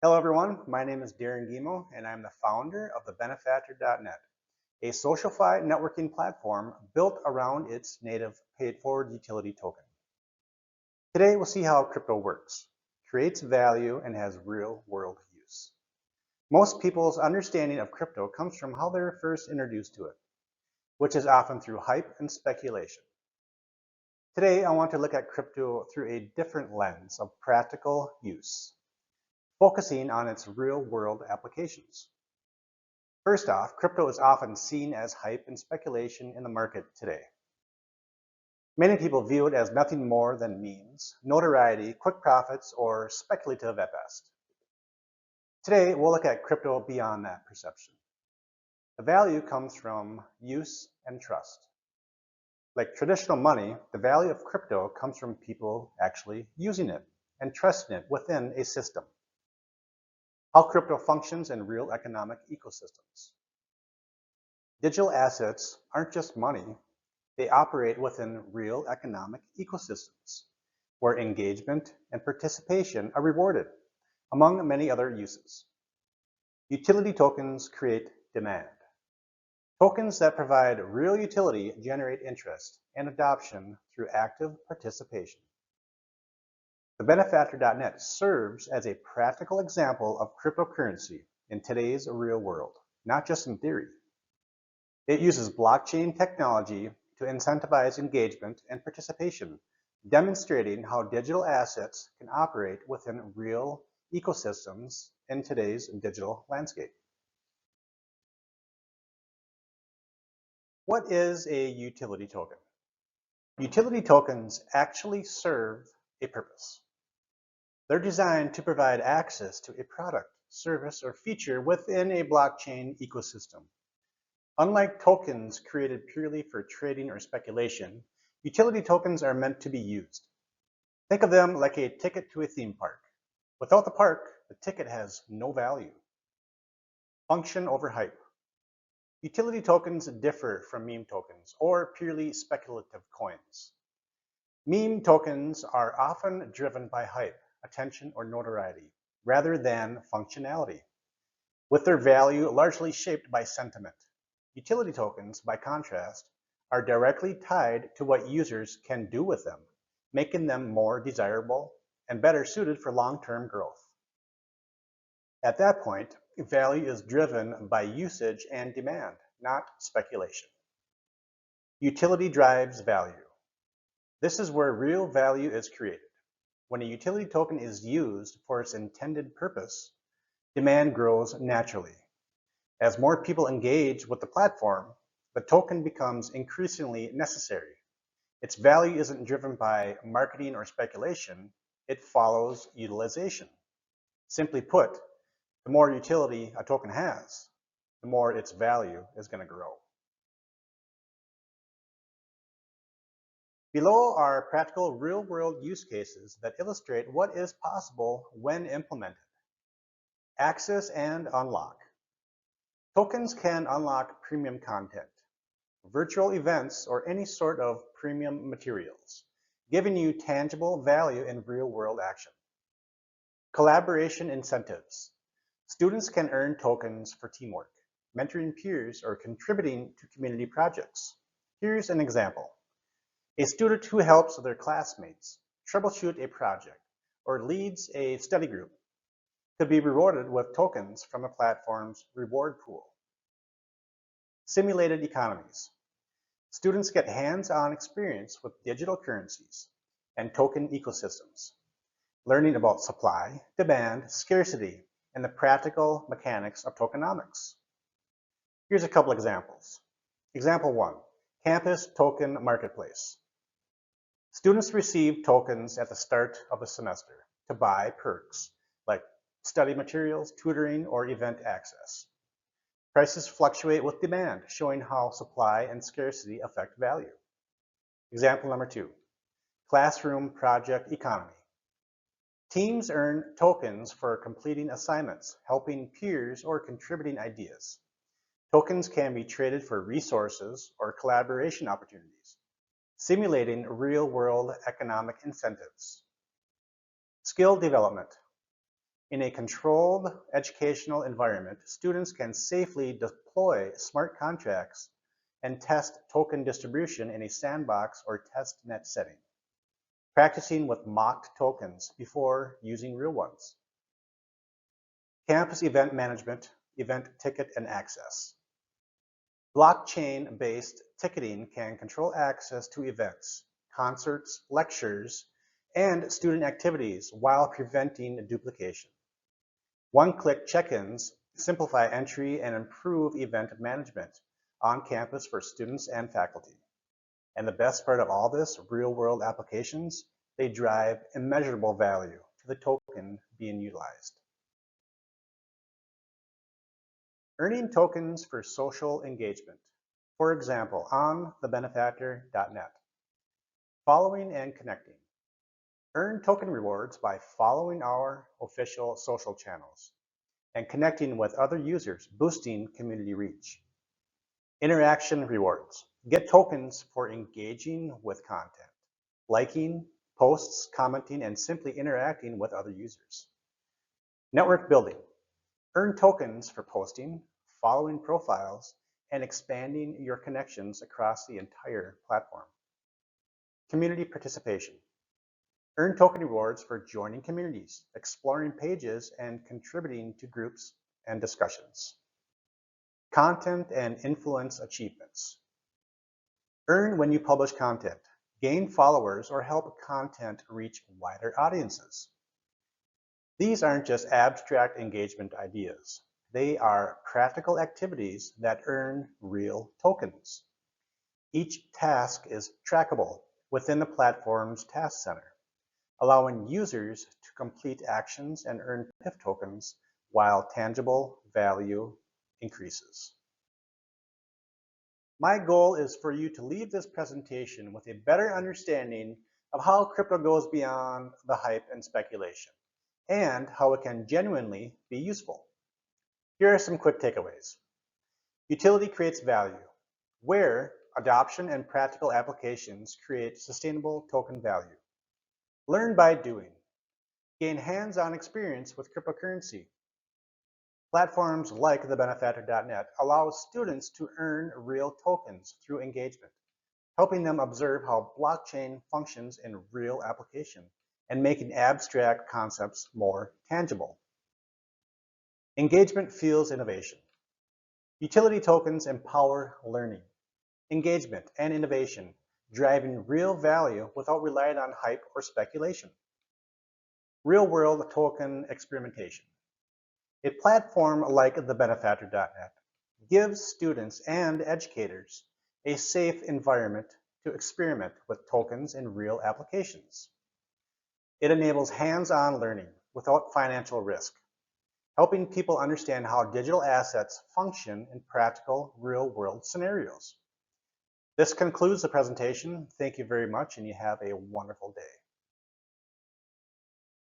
Hello everyone, my name is Darren Gimo and I'm the founder of the Benefactor.net, a SocialFi networking platform built around its native paid-forward utility token. Today we'll see how crypto works, creates value, and has real-world use. Most people's understanding of crypto comes from how they were first introduced to it, which is often through hype and speculation. Today I want to look at crypto through a different lens of practical use, focusing on its real-world applications. First off, crypto is often seen as hype and speculation in the market today. Many people view it as nothing more than memes, notoriety, quick profits, or speculative at best. Today, we'll look at crypto beyond that perception. The value comes from use and trust. Like traditional money, the value of crypto comes from people actually using it and trusting it within a system. How crypto functions in real economic ecosystems. Digital assets aren't just money, they operate within real economic ecosystems, where engagement and participation are rewarded, among many other uses. Utility tokens create demand. Tokens that provide real utility generate interest and adoption through active participation. The Benefactor.net serves as a practical example of cryptocurrency in today's real world, not just in theory. It uses blockchain technology to incentivize engagement and participation, demonstrating how digital assets can operate within real ecosystems in today's digital landscape. What is a utility token? Utility tokens actually serve a purpose. They're designed to provide access to a product, service, or feature within a blockchain ecosystem. Unlike tokens created purely for trading or speculation, utility tokens are meant to be used. Think of them like a ticket to a theme park. Without the park, the ticket has no value. Function over hype. Utility tokens differ from meme tokens or purely speculative coins. Meme tokens are often driven by hype, attention, or notoriety, rather than functionality, with their value largely shaped by sentiment. Utility tokens, by contrast, are directly tied to what users can do with them, making them more desirable and better suited for long-term growth. At that point, value is driven by usage and demand, not speculation. Utility drives value. This is where real value is created. When a utility token is used for its intended purpose, demand grows naturally. As more people engage with the platform, the token becomes increasingly necessary. Its value isn't driven by marketing or speculation, it follows utilization. Simply put, the more utility a token has, the more its value is going to grow. Below are practical real-world use cases that illustrate what is possible when implemented. Access and unlock. Tokens can unlock premium content, virtual events, or any sort of premium materials, giving you tangible value in real-world action. Collaboration incentives. Students can earn tokens for teamwork, mentoring peers, or contributing to community projects. Here's an example. A student who helps their classmates troubleshoot a project or leads a study group could be rewarded with tokens from a platform's reward pool. Simulated economies. Students get hands-on experience with digital currencies and token ecosystems, learning about supply, demand, scarcity, and the practical mechanics of tokenomics. Here's a couple examples. Example 1, Campus Token Marketplace. Students receive tokens at the start of the semester to buy perks like study materials, tutoring, or event access. Prices fluctuate with demand, showing how supply and scarcity affect value. Example number 2, Classroom Project Economy. Teams earn tokens for completing assignments, helping peers, or contributing ideas. Tokens can be traded for resources or collaboration opportunities, simulating real-world economic incentives. Skill development. In a controlled educational environment, students can safely deploy smart contracts and test token distribution in a sandbox or test net setting, practicing with mocked tokens before using real ones. Campus event management, event ticket and access. Blockchain-based ticketing can control access to events, concerts, lectures, and student activities while preventing duplication. One-click check-ins simplify entry and improve event management on campus for students and faculty. And the best part of all this, real-world applications, they drive immeasurable value to the token being utilized. Earning tokens for social engagement. For example, on thebenefactor.net. Following and connecting. Earn token rewards by following our official social channels and connecting with other users, boosting community reach. Interaction rewards. Get tokens for engaging with content, liking posts, commenting, and simply interacting with other users. Network building. Earn tokens for posting, following profiles, and expanding your connections across the entire platform. Community participation. Earn token rewards for joining communities, exploring pages, and contributing to groups and discussions. Content and influence achievements. Earn when you publish content, gain followers, or help content reach wider audiences. These aren't just abstract engagement ideas. They are practical activities that earn real tokens. Each task is trackable within the platform's task center, allowing users to complete actions and earn PIF tokens while tangible value increases. My goal is for you to leave this presentation with a better understanding of how crypto goes beyond the hype and speculation, and how it can genuinely be useful. Here are some quick takeaways. Utility creates value, where adoption and practical applications create sustainable token value. Learn by doing. Gain hands-on experience with cryptocurrency. Platforms like thebenefactor.net allow students to earn real tokens through engagement, helping them observe how blockchain functions in real application and making abstract concepts more tangible. Engagement fuels innovation. Utility tokens empower learning, engagement, and innovation, driving real value without relying on hype or speculation. Real-world token experimentation. A platform like thebenefactor.net gives students and educators a safe environment to experiment with tokens in real applications. It enables hands-on learning without financial risk, helping people understand how digital assets function in practical, real-world scenarios. This concludes the presentation. Thank you very much, and you have a wonderful day.